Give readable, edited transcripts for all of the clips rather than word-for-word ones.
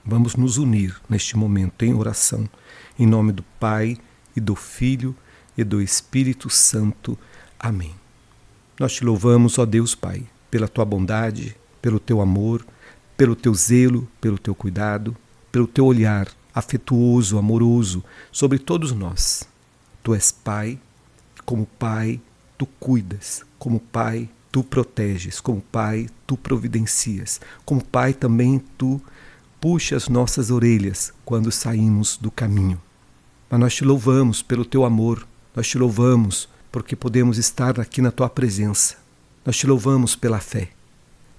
Vamos nos unir neste momento em oração, em nome do Pai e do Filho e do Espírito Santo. Amém. Nós te louvamos, ó Deus Pai, pela tua bondade, pelo teu amor, pelo teu zelo, pelo teu cuidado, pelo teu olhar afetuoso, amoroso sobre todos nós. Tu és Pai, como Pai tu cuidas, como Pai tu proteges, como Pai tu providencias, como Pai também tu puxa as nossas orelhas quando saímos do caminho. Mas nós te louvamos pelo teu amor, nós te louvamos porque podemos estar aqui na tua presença. Nós te louvamos pela fé.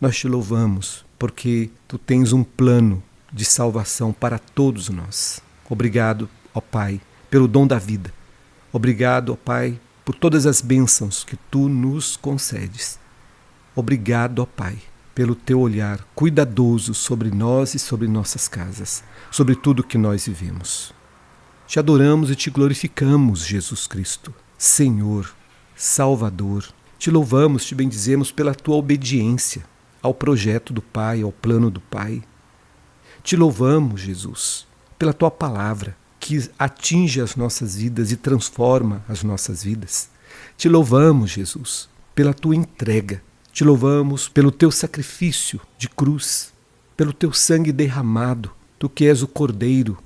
Nós te louvamos porque tu tens um plano de salvação para todos nós. Obrigado, ó Pai, pelo dom da vida. Obrigado, ó Pai, por todas as bênçãos que tu nos concedes. Obrigado, ó Pai, pelo teu olhar cuidadoso sobre nós e sobre nossas casas, sobre tudo que nós vivemos. Te adoramos e te glorificamos, Jesus Cristo, Senhor, Salvador. Te louvamos, te bendizemos pela tua obediência ao projeto do Pai, ao plano do Pai. Te louvamos, Jesus, pela tua palavra que atinge as nossas vidas e transforma as nossas vidas. Te louvamos, Jesus, pela tua entrega. Te louvamos pelo teu sacrifício de cruz, pelo teu sangue derramado. Tu que és o Cordeiro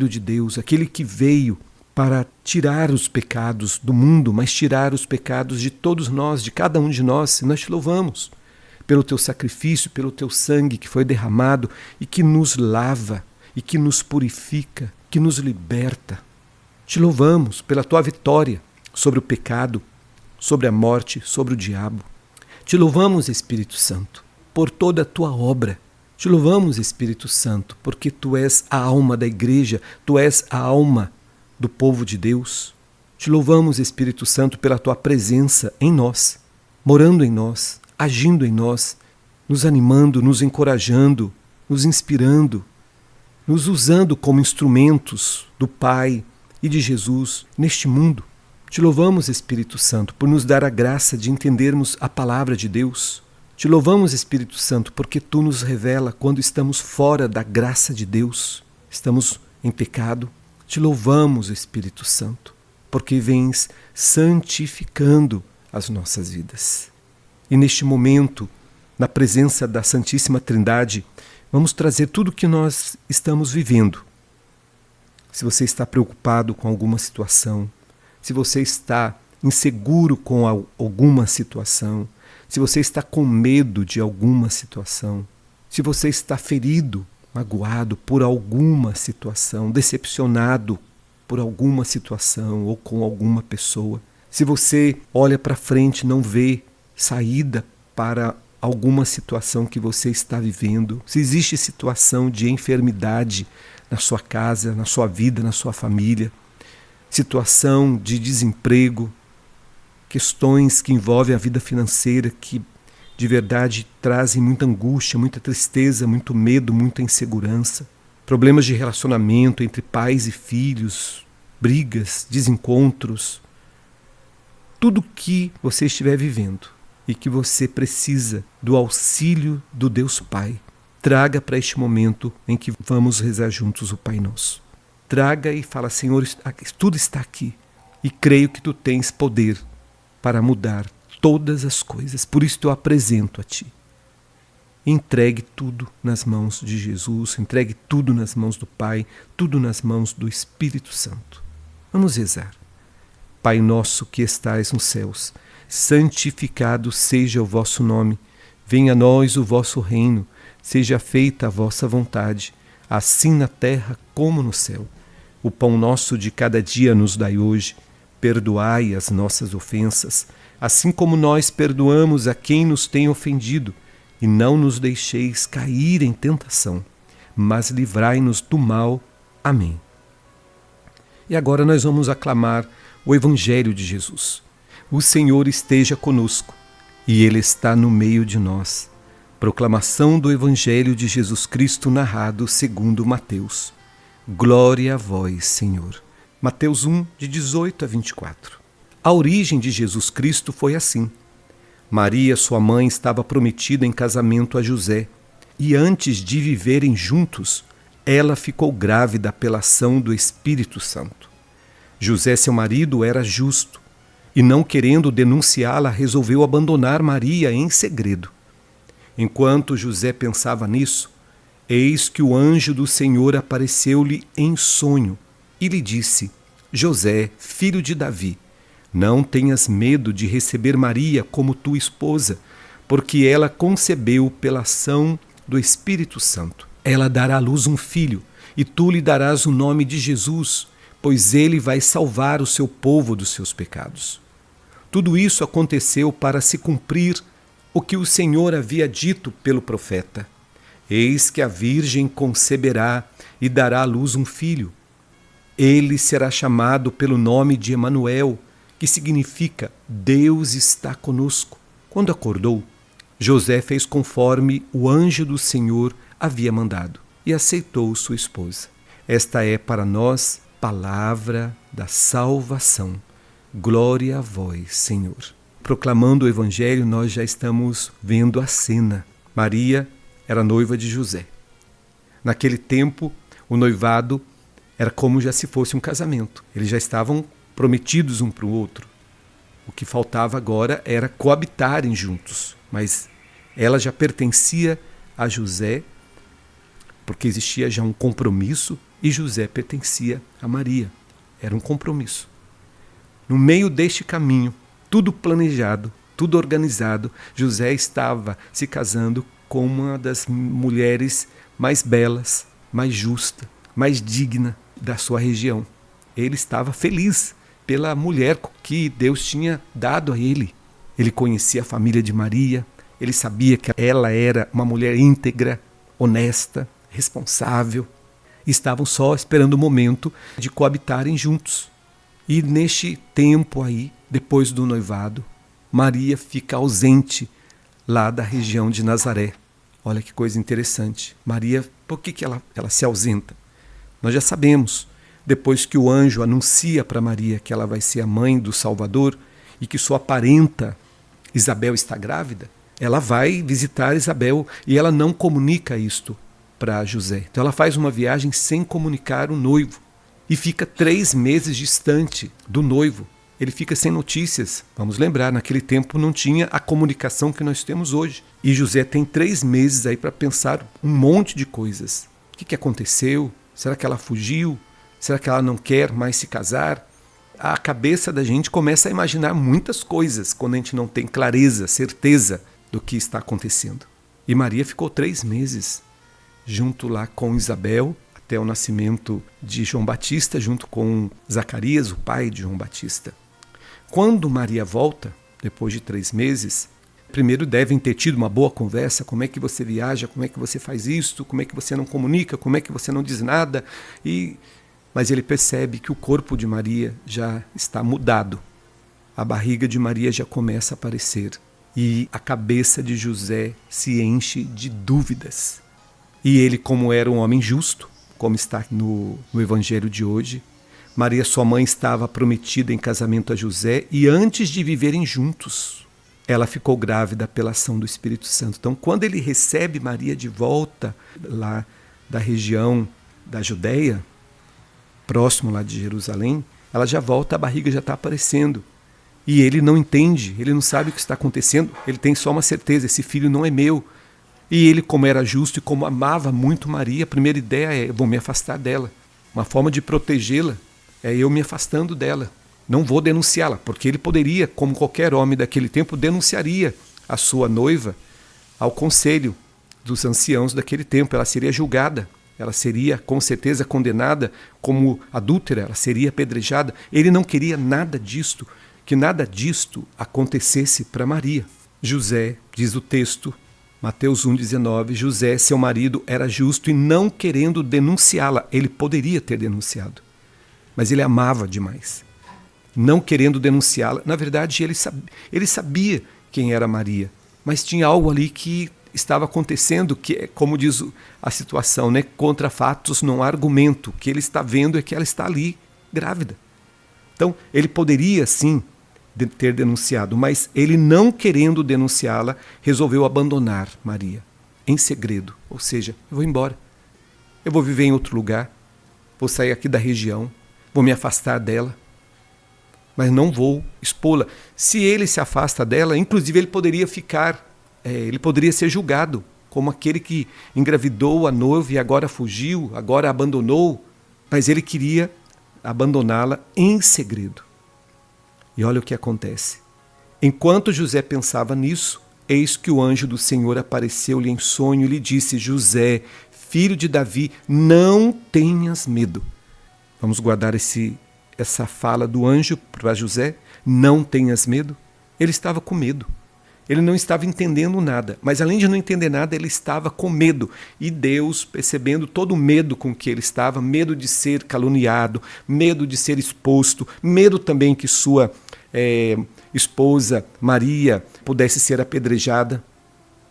de Deus, aquele que veio para tirar os pecados do mundo, mas tirar os pecados de todos nós, de cada um de nós. E nós te louvamos pelo teu sacrifício, pelo teu sangue que foi derramado e que nos lava, e que nos purifica, que nos liberta. Te louvamos pela tua vitória sobre o pecado, sobre a morte, sobre o diabo. Te louvamos, Espírito Santo, por toda a tua obra. Te louvamos, Espírito Santo, porque tu és a alma da igreja, tu és a alma do povo de Deus. Te louvamos, Espírito Santo, pela tua presença em nós, morando em nós, agindo em nós, nos animando, nos encorajando, nos inspirando, nos usando como instrumentos do Pai e de Jesus neste mundo. Te louvamos, Espírito Santo, por nos dar a graça de entendermos a palavra de Deus. Te louvamos, Espírito Santo, porque tu nos revela quando estamos fora da graça de Deus, estamos em pecado. Te louvamos, Espírito Santo, porque vens santificando as nossas vidas. E neste momento, na presença da Santíssima Trindade, vamos trazer tudo o que nós estamos vivendo. Se você está preocupado com alguma situação, se você está inseguro com alguma situação, se você está com medo de alguma situação, se você está ferido, magoado por alguma situação, decepcionado por alguma situação ou com alguma pessoa, se você olha para frente e não vê saída para alguma situação que você está vivendo, se existe situação de enfermidade na sua casa, na sua vida, na sua família, situação de desemprego, questões que envolvem a vida financeira que de verdade trazem muita angústia, muita tristeza, muito medo, muita insegurança, problemas de relacionamento entre pais e filhos, brigas, desencontros, tudo que você estiver vivendo e que você precisa do auxílio do Deus Pai, traga para este momento em que vamos rezar juntos o Pai Nosso. Traga e fala: Senhor, tudo está aqui e creio que tu tens poder para mudar todas as coisas. Por isso eu apresento a ti. Entregue tudo nas mãos de Jesus, entregue tudo nas mãos do Pai, tudo nas mãos do Espírito Santo. Vamos rezar. Pai nosso que estais nos céus, santificado seja o vosso nome. Venha a nós o vosso reino. Seja feita a vossa vontade, assim na terra como no céu. O pão nosso de cada dia nos dai hoje. Perdoai as nossas ofensas, assim como nós perdoamos a quem nos tem ofendido. E não nos deixeis cair em tentação, mas livrai-nos do mal. Amém. E agora nós vamos aclamar o Evangelho de Jesus. O Senhor esteja conosco, e Ele está no meio de nós. Proclamação do Evangelho de Jesus Cristo narrado segundo Mateus. Glória a vós, Senhor. Mateus 1, de 18 a 24. A origem de Jesus Cristo foi assim. Maria, sua mãe, estava prometida em casamento a José, e antes de viverem juntos, ela ficou grávida pela ação do Espírito Santo. José, seu marido, era justo e, não querendo denunciá-la, resolveu abandonar Maria em segredo. Enquanto José pensava nisso, eis que o anjo do Senhor apareceu-lhe em sonho e lhe disse: José, filho de Davi, não tenhas medo de receber Maria como tua esposa, porque ela concebeu pela ação do Espírito Santo. Ela dará à luz um filho, e tu lhe darás o nome de Jesus, pois ele vai salvar o seu povo dos seus pecados. Tudo isso aconteceu para se cumprir o que o Senhor havia dito pelo profeta: Eis que a Virgem conceberá e dará à luz um filho. Ele será chamado pelo nome de Emanuel, que significa Deus está conosco. Quando acordou, José fez conforme o anjo do Senhor havia mandado e aceitou sua esposa. Esta é para nós palavra da salvação. Glória a vós, Senhor. Proclamando o Evangelho, nós já estamos vendo a cena. Maria era noiva de José. Naquele tempo, o noivado era como já se fosse um casamento. Eles já estavam prometidos um para o outro. O que faltava agora era coabitarem juntos. Mas ela já pertencia a José, porque existia já um compromisso, e José pertencia a Maria. Era um compromisso. No meio deste caminho, tudo planejado, tudo organizado, José estava se casando com uma das mulheres mais belas, mais justa, mais digna da sua região. Ele estava feliz pela mulher que Deus tinha dado a ele. Ele conhecia a família de Maria, ele sabia que ela era uma mulher íntegra, honesta, responsável. Estavam só esperando o momento de coabitarem juntos. E neste tempo aí, depois do noivado, Maria fica ausente lá da região de Nazaré. Olha que coisa interessante. Maria, por que ela se ausenta? Nós já sabemos, depois que o anjo anuncia para Maria que ela vai ser a mãe do Salvador e que sua parenta Isabel está grávida, ela vai visitar Isabel e ela não comunica isto para José. Então ela faz uma viagem sem comunicar o noivo e fica 3 meses distante do noivo. Ele fica sem notícias. Vamos lembrar, naquele tempo não tinha a comunicação que nós temos hoje. E José tem 3 meses aí para pensar um monte de coisas. O que aconteceu? Será que ela fugiu? Será que ela não quer mais se casar? A cabeça da gente começa a imaginar muitas coisas quando a gente não tem clareza, certeza do que está acontecendo. E Maria ficou 3 meses junto lá com Isabel, até o nascimento de João Batista, junto com Zacarias, o pai de João Batista. Quando Maria volta, depois de 3 meses, primeiro devem ter tido uma boa conversa, como é que você viaja, como é que você faz isto, como é que você não comunica, como é que você não diz nada. Mas ele percebe que o corpo de Maria já está mudado. A barriga de Maria já começa a aparecer. E a cabeça de José se enche de dúvidas. E ele, como era um homem justo, como está no Evangelho de hoje, Maria, sua mãe, estava prometida em casamento a José e antes de viverem juntos, ela ficou grávida pela ação do Espírito Santo. Então, quando ele recebe Maria de volta lá da região da Judéia, próximo lá de Jerusalém, ela já volta, a barriga já está aparecendo. E ele não entende, ele não sabe o que está acontecendo, ele tem só uma certeza: esse filho não é meu. E ele, como era justo e como amava muito Maria, a primeira ideia é: eu vou me afastar dela. Uma forma de protegê-la é eu me afastando dela. Não vou denunciá-la, porque ele poderia, como qualquer homem daquele tempo, denunciaria a sua noiva ao conselho dos anciãos daquele tempo. Ela seria julgada, ela seria com certeza condenada como adúltera, ela seria apedrejada. Ele não queria nada disto, que nada disto acontecesse para Maria. José, diz o texto, Mateus 1,19, José, seu marido, era justo e não querendo denunciá-la. Ele poderia ter denunciado, mas ele amava demais. Não querendo denunciá-la, na verdade ele sabia quem era Maria, mas tinha algo ali que estava acontecendo, que é, como diz a situação, né? Contra fatos não há argumento. O que ele está vendo é que ela está ali, grávida. Então, ele poderia sim ter denunciado, mas ele, não querendo denunciá-la, resolveu abandonar Maria. em segredo. Ou seja, eu vou embora. Eu vou viver em outro lugar. Vou sair aqui da região. Vou me afastar dela. Mas não vou expô-la. Se ele se afasta dela, inclusive ele poderia ele poderia ser julgado como aquele que engravidou a noiva e agora fugiu, agora abandonou. Mas ele queria abandoná-la em segredo. E olha o que acontece. Enquanto José pensava nisso, eis que o anjo do Senhor apareceu-lhe em sonho e lhe disse: José, filho de Davi, não tenhas medo. Vamos guardar essa fala do anjo para José. Não tenhas medo. Ele estava com medo. Ele não estava entendendo nada. Mas além de não entender nada, ele estava com medo. E Deus, percebendo todo o medo com que ele estava, medo de ser caluniado, medo de ser exposto, medo também que sua esposa Maria pudesse ser apedrejada.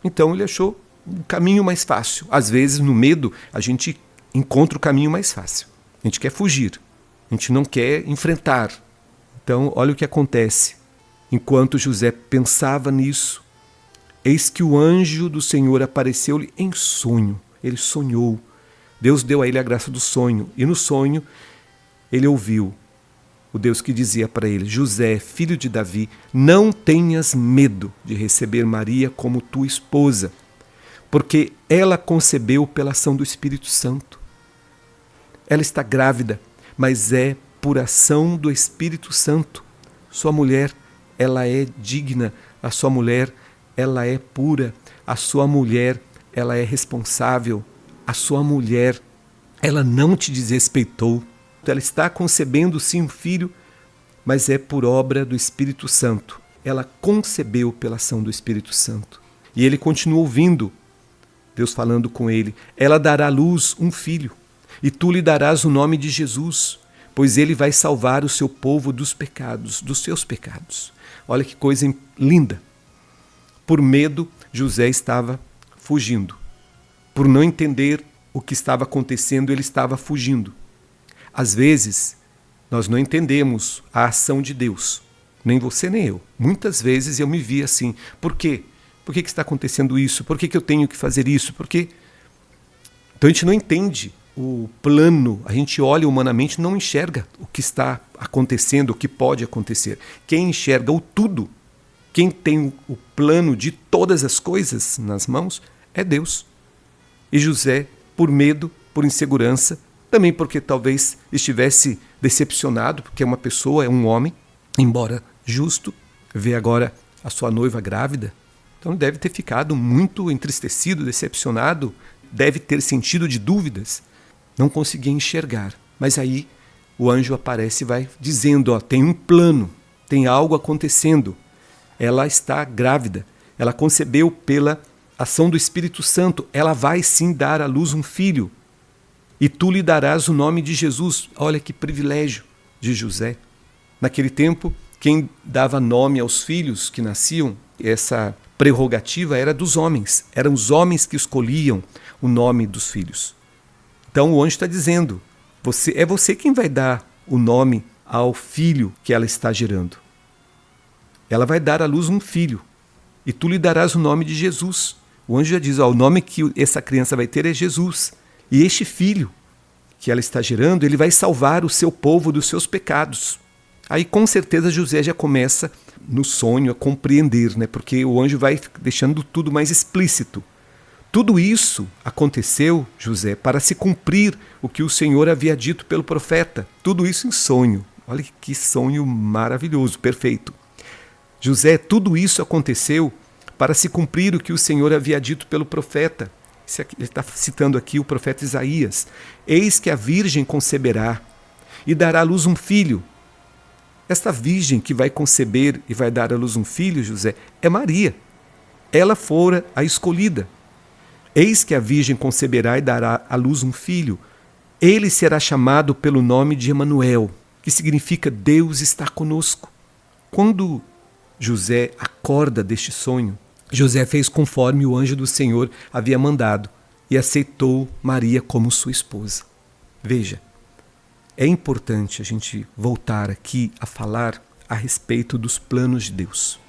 Então ele achou um caminho mais fácil. Às vezes, no medo, a gente encontra o caminho mais fácil. A gente quer fugir. A gente não quer enfrentar. Então, olha o que acontece. Enquanto José pensava nisso, eis que o anjo do Senhor apareceu-lhe em sonho. Ele sonhou. Deus deu a ele a graça do sonho. E no sonho, ele ouviu o Deus que dizia para ele: José, filho de Davi, não tenhas medo de receber Maria como tua esposa, porque ela concebeu pela ação do Espírito Santo. Ela está grávida, mas é por ação do Espírito Santo. Sua mulher, ela é digna, a sua mulher, ela é pura, a sua mulher, ela é responsável, a sua mulher, ela não te desrespeitou. Ela está concebendo sim um filho, mas é por obra do Espírito Santo. Ela concebeu pela ação do Espírito Santo. E ele continua ouvindo Deus falando com ele: ela dará à luz um filho, e tu lhe darás o nome de Jesus, pois ele vai salvar o seu povo dos pecados, dos seus pecados. Olha que coisa linda. Por medo, José estava fugindo. Por não entender o que estava acontecendo, ele estava fugindo. Às vezes, nós não entendemos a ação de Deus. Nem você, nem eu. Muitas vezes eu me vi assim. Por quê? Por que está acontecendo isso? Por que eu tenho que fazer isso? Por quê? Então a gente não entende o plano. A gente olha humanamente e não enxerga o que está acontecendo, o que pode acontecer. Quem enxerga o tudo, quem tem o plano de todas as coisas nas mãos, é Deus. E José, por medo, por insegurança, também porque talvez estivesse decepcionado, porque é uma pessoa, é um homem, embora justo, vê agora a sua noiva grávida. Então deve ter ficado muito entristecido, decepcionado, deve ter sentido de dúvidas, não conseguia enxergar. Mas aí o anjo aparece e vai dizendo: tem um plano, tem algo acontecendo. Ela está grávida, ela concebeu pela ação do Espírito Santo, ela vai sim dar à luz um filho. E tu lhe darás o nome de Jesus. Olha que privilégio de José. Naquele tempo, quem dava nome aos filhos que nasciam, essa prerrogativa era dos homens. Eram os homens que escolhiam o nome dos filhos. Então o anjo está dizendo: é você quem vai dar o nome ao filho que ela está gerando. Ela vai dar à luz um filho. E tu lhe darás o nome de Jesus. O anjo já diz: o nome que essa criança vai ter é Jesus. E este filho que ela está gerando, ele vai salvar o seu povo dos seus pecados. Aí com certeza José já começa no sonho a compreender, né? Porque o anjo vai deixando tudo mais explícito. Tudo isso aconteceu, José, para se cumprir o que o Senhor havia dito pelo profeta. Tudo isso em sonho. Olha que sonho maravilhoso, perfeito. José, tudo isso aconteceu para se cumprir o que o Senhor havia dito pelo profeta. Ele está citando aqui o profeta Isaías. Eis que a virgem conceberá e dará à luz um filho. Esta virgem que vai conceber e vai dar à luz um filho, José, é Maria. Ela fora a escolhida. Eis que a virgem conceberá e dará à luz um filho. Ele será chamado pelo nome de Emanuel, que significa Deus está conosco. Quando José acorda deste sonho, José fez conforme o anjo do Senhor havia mandado e aceitou Maria como sua esposa. Veja, é importante a gente voltar aqui a falar a respeito dos planos de Deus,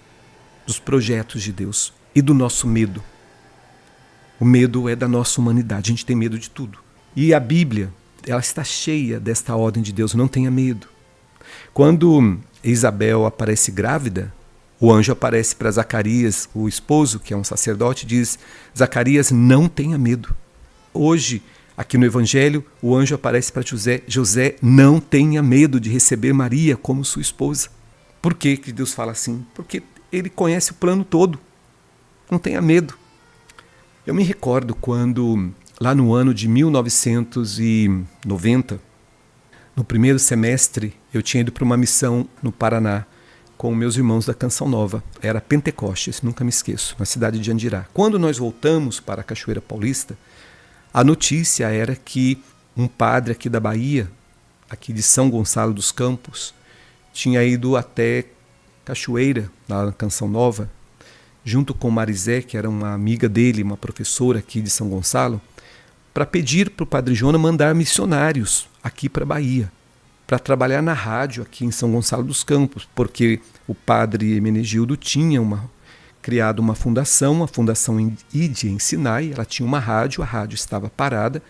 dos projetos de Deus e do nosso medo. O medo é da nossa humanidade, a gente tem medo de tudo. E a Bíblia, ela está cheia desta ordem de Deus, não tenha medo. Quando Isabel aparece grávida, o anjo aparece para Zacarias, o esposo, que é um sacerdote, e diz: Zacarias, não tenha medo. Hoje, aqui no Evangelho, o anjo aparece para José: José, não tenha medo de receber Maria como sua esposa. Por que Deus fala assim? Porque ele conhece o plano todo. Não tenha medo. Eu me recordo quando, lá no ano de 1990, no primeiro semestre, eu tinha ido para uma missão no Paraná com meus irmãos da Canção Nova. Era Pentecostes, nunca me esqueço, na cidade de Andirá. Quando nós voltamos para a Cachoeira Paulista, a notícia era que um padre aqui da Bahia, aqui de São Gonçalo dos Campos, tinha ido até Cachoeira, na Canção Nova, junto com Marizé, que era uma amiga dele, uma professora aqui de São Gonçalo, para pedir para o Padre Jonas mandar missionários aqui para a Bahia, para trabalhar na rádio aqui em São Gonçalo dos Campos, porque o Padre Hermenegildo tinha criado uma fundação, a Fundação Ídia em Sinai, ela tinha uma rádio, a rádio estava parada,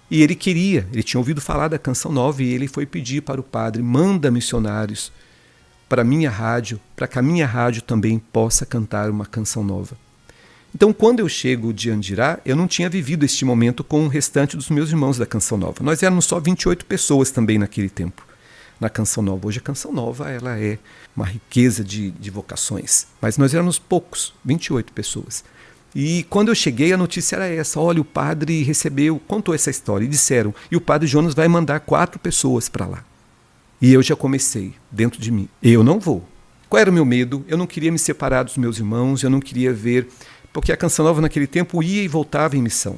e ele tinha ouvido falar da Canção Nova, e ele foi pedir para o padre: manda missionários para a minha rádio, para que a minha rádio também possa cantar uma canção nova. Então, quando eu chego de Andirá, eu não tinha vivido este momento com o restante dos meus irmãos da Canção Nova. Nós éramos só 28 pessoas também naquele tempo, na Canção Nova. Hoje a Canção Nova ela é uma riqueza de vocações, mas nós éramos poucos, 28 pessoas. E quando eu cheguei, a notícia era essa: olha, o padre contou essa história, e disseram, e o Padre Jonas vai mandar 4 pessoas para lá. E eu já comecei, dentro de mim, eu não vou. Qual era o meu medo? Eu não queria me separar dos meus irmãos, eu não queria ver, porque a Canção Nova naquele tempo ia e voltava em missão.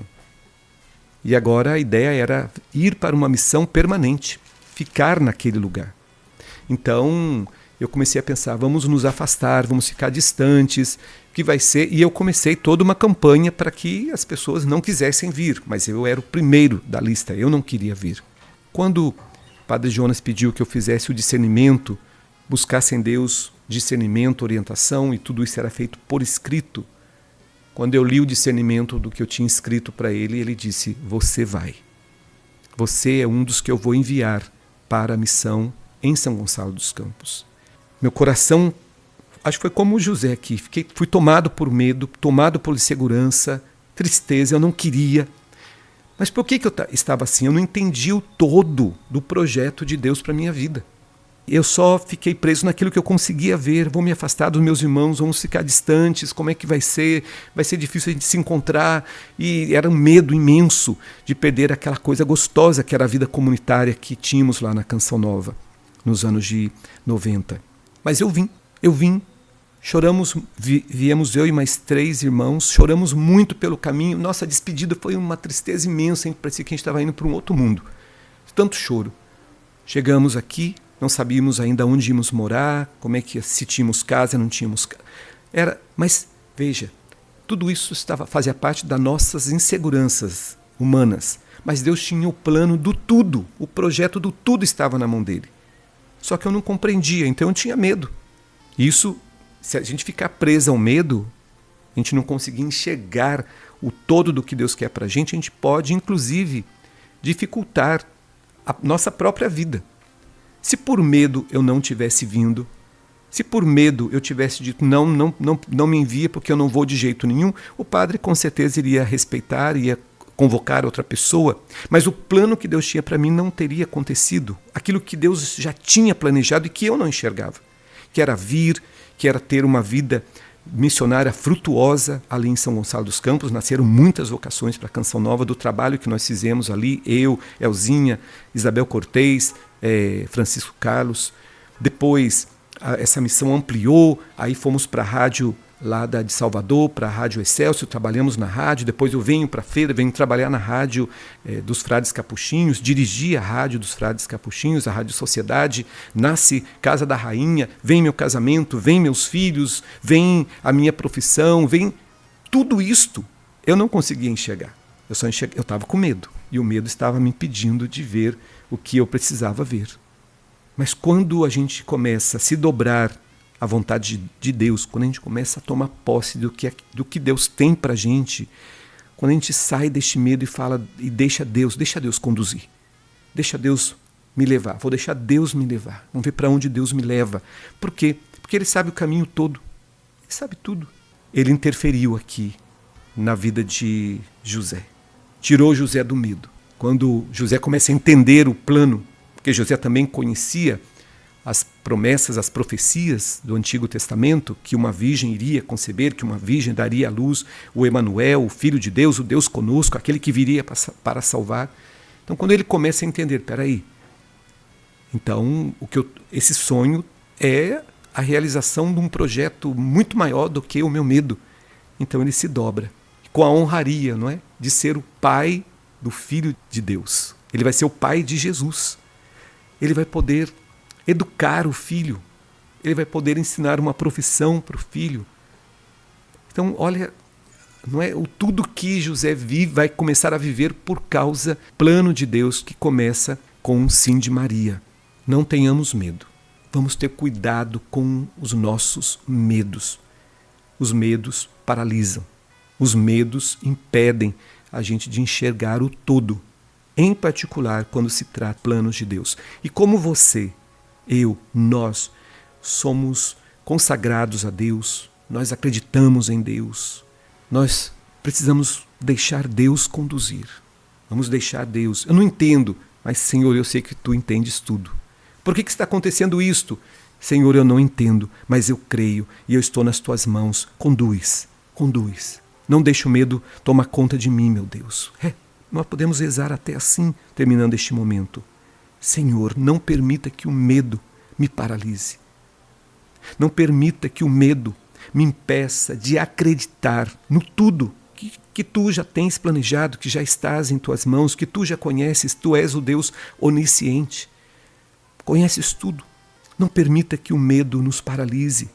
E agora a ideia era ir para uma missão permanente, ficar naquele lugar. Então eu comecei a pensar: vamos nos afastar, vamos ficar distantes, o que vai ser? E eu comecei toda uma campanha para que as pessoas não quisessem vir, mas eu era o primeiro da lista, eu não queria vir. Quando o Padre Jonas pediu que eu fizesse o discernimento, buscasse em Deus discernimento, orientação, e tudo isso era feito por escrito. Quando eu li o discernimento do que eu tinha escrito para ele, ele disse: você vai. Você é um dos que eu vou enviar para a missão em São Gonçalo dos Campos. Meu coração, acho que foi como o José aqui, fui tomado por medo, tomado por insegurança, tristeza, eu não queria. Mas por que eu estava assim? Eu não entendi o todo do projeto de Deus para a minha vida. Eu só fiquei preso naquilo que eu conseguia ver. Vou me afastar dos meus irmãos, vamos ficar distantes, como é que vai ser? Vai ser difícil a gente se encontrar. E era um medo imenso de perder aquela coisa gostosa que era a vida comunitária que tínhamos lá na Canção Nova, nos anos de 90. Mas eu vim. Choramos, viemos eu e mais 3 irmãos, choramos muito pelo caminho. Nossa despedida foi uma tristeza imensa, hein? Parecia que a gente estava indo para um outro mundo. Tanto choro. Chegamos aqui, não sabíamos ainda onde íamos morar, como é que se tínhamos casa, não tínhamos casa. Mas veja, tudo isso fazia parte das nossas inseguranças humanas. Mas Deus tinha o plano do tudo, o projeto do tudo estava na mão dele. Só que eu não compreendia, então eu tinha medo. Isso, se a gente ficar preso ao medo, a gente não conseguir enxergar o todo do que Deus quer para a gente pode, inclusive, dificultar a nossa própria vida. Se por medo eu não tivesse vindo, se por medo eu tivesse dito não me envia porque eu não vou de jeito nenhum, o padre com certeza iria respeitar, ia convocar outra pessoa, mas o plano que Deus tinha para mim não teria acontecido. Aquilo que Deus já tinha planejado e que eu não enxergava, que era vir, que era ter uma vida missionária frutuosa ali em São Gonçalo dos Campos. Nasceram muitas vocações para a Canção Nova do trabalho que nós fizemos ali, eu, Elzinha, Isabel Cortez, Francisco Carlos. Depois essa missão ampliou, aí fomos para a rádio lá de Salvador, para a Rádio Excelsior, trabalhamos na rádio. Depois eu venho para a feira, venho trabalhar na rádio dos Frades Capuchinhos, dirigi a rádio dos Frades Capuchinhos, a Rádio Sociedade. Nasce Casa da Rainha, vem meu casamento, vem meus filhos, vem a minha profissão, vem tudo isto. Eu não conseguia enxergar, eu estava com medo, e o medo estava me impedindo de ver o que eu precisava ver. Mas quando a gente começa a se dobrar à vontade de Deus, quando a gente começa a tomar posse do que Deus tem para a gente, quando a gente sai deste medo e fala e deixa Deus conduzir. Deixa Deus me levar. Vou deixar Deus me levar. Vamos ver para onde Deus me leva. Por quê? Porque Ele sabe o caminho todo. Ele sabe tudo. Ele interferiu aqui na vida de José. Tirou José do medo. Quando José começa a entender o plano, porque José também conhecia as promessas, as profecias do Antigo Testamento, que uma virgem iria conceber, que uma virgem daria à luz o Emanuel, o Filho de Deus, o Deus conosco, aquele que viria para salvar. Então, quando ele começa a entender, peraí, então esse sonho é a realização de um projeto muito maior do que o meu medo. Então ele se dobra, com a honraria, não é? De ser o pai do Filho de Deus. Ele vai ser o pai de Jesus. Ele vai poder educar o filho. Ele vai poder ensinar uma profissão para o filho. Então, olha, não é o tudo que José vai começar a viver por causa do plano de Deus que começa com o sim de Maria. Não tenhamos medo. Vamos ter cuidado com os nossos medos. Os medos paralisam. Os medos impedem a gente de enxergar o todo, em particular quando se trata de planos de Deus. E como você, eu, nós somos consagrados a Deus, nós acreditamos em Deus, nós precisamos deixar Deus conduzir. Vamos deixar Deus. Eu não entendo, mas Senhor, eu sei que Tu entendes tudo. Por que está acontecendo isto? Senhor, eu não entendo, mas eu creio e eu estou nas Tuas mãos. Conduz, conduz. Não deixe o medo tomar conta de mim, meu Deus. Nós podemos rezar até assim, terminando este momento. Senhor, não permita que o medo me paralise. Não permita que o medo me impeça de acreditar no tudo que Tu já tens planejado, que já estás em Tuas mãos, que Tu já conheces. Tu és o Deus onisciente. Conheces tudo. Não permita que o medo nos paralise.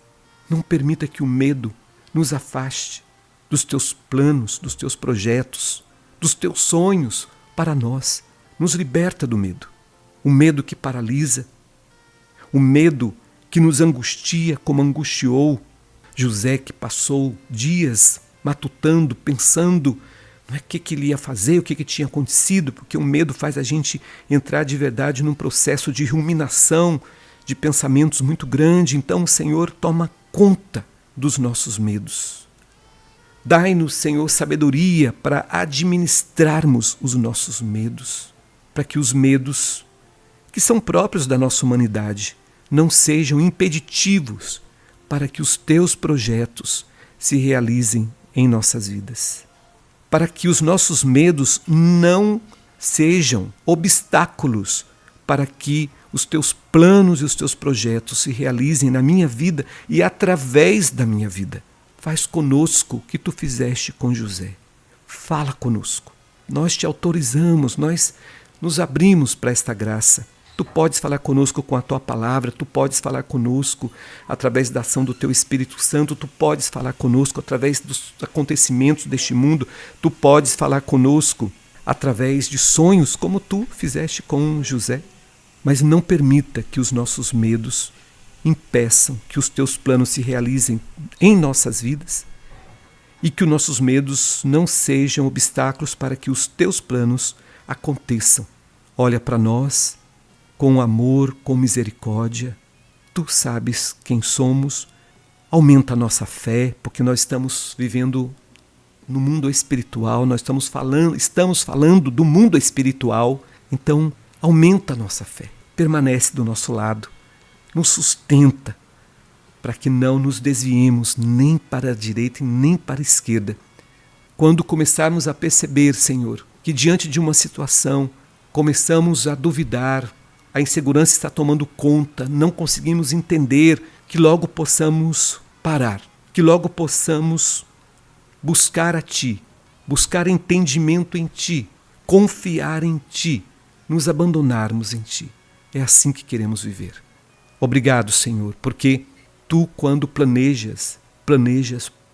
Não permita que o medo nos afaste dos Teus planos, dos Teus projetos, dos Teus sonhos para nós. Nos liberta do medo. O medo que paralisa, o medo que nos angustia, como angustiou José, que passou dias matutando, pensando o que ele ia fazer, o que tinha acontecido, porque o medo faz a gente entrar de verdade num processo de ruminação, de pensamentos muito grande. Então, Senhor, toma conta dos nossos medos. Dai-nos, Senhor, sabedoria para administrarmos os nossos medos, para que os medos que são próprios da nossa humanidade não sejam impeditivos para que os Teus projetos se realizem em nossas vidas. Para que os nossos medos não sejam obstáculos para que os Teus planos e os Teus projetos se realizem na minha vida e através da minha vida. Faz conosco o que Tu fizeste com José. Fala conosco. Nós Te autorizamos, nós nos abrimos para esta graça. Tu podes falar conosco com a Tua palavra, Tu podes falar conosco através da ação do Teu Espírito Santo, Tu podes falar conosco através dos acontecimentos deste mundo, Tu podes falar conosco através de sonhos, como Tu fizeste com José. Mas não permita que os nossos medos impeçam que os Teus planos se realizem em nossas vidas e que os nossos medos não sejam obstáculos para que os Teus planos aconteçam. Olha para nós com amor, com misericórdia. Tu sabes quem somos. Aumenta a nossa fé, porque nós estamos vivendo no mundo espiritual, nós estamos falando do mundo espiritual. Então, aumenta a nossa fé. Permanece do nosso lado. Nos sustenta para que não nos desviemos nem para a direita e nem para a esquerda. Quando começarmos a perceber, Senhor, que diante de uma situação começamos a duvidar, a insegurança está tomando conta, não conseguimos entender, que logo possamos parar, que logo possamos buscar a Ti, buscar entendimento em Ti, confiar em Ti, nos abandonarmos em Ti. É assim que queremos viver. Obrigado, Senhor, porque Tu, quando planejas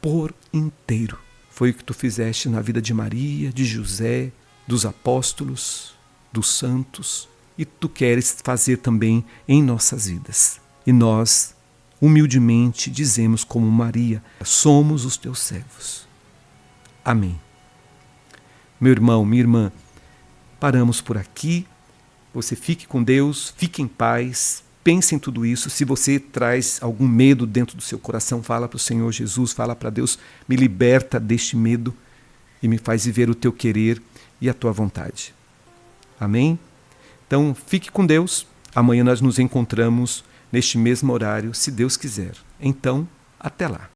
por inteiro. Foi o que Tu fizeste na vida de Maria, de José, dos apóstolos, dos santos, e Tu queres fazer também em nossas vidas. E nós, humildemente, dizemos como Maria, somos os Teus servos. Amém. Meu irmão, minha irmã, paramos por aqui. Você fique com Deus, fique em paz, pense em tudo isso. Se você traz algum medo dentro do seu coração, fala para o Senhor Jesus, fala para Deus, me liberta deste medo e me faz viver o teu querer e a tua vontade. Amém? Então, fique com Deus. Amanhã nós nos encontramos neste mesmo horário, se Deus quiser. Então, até lá.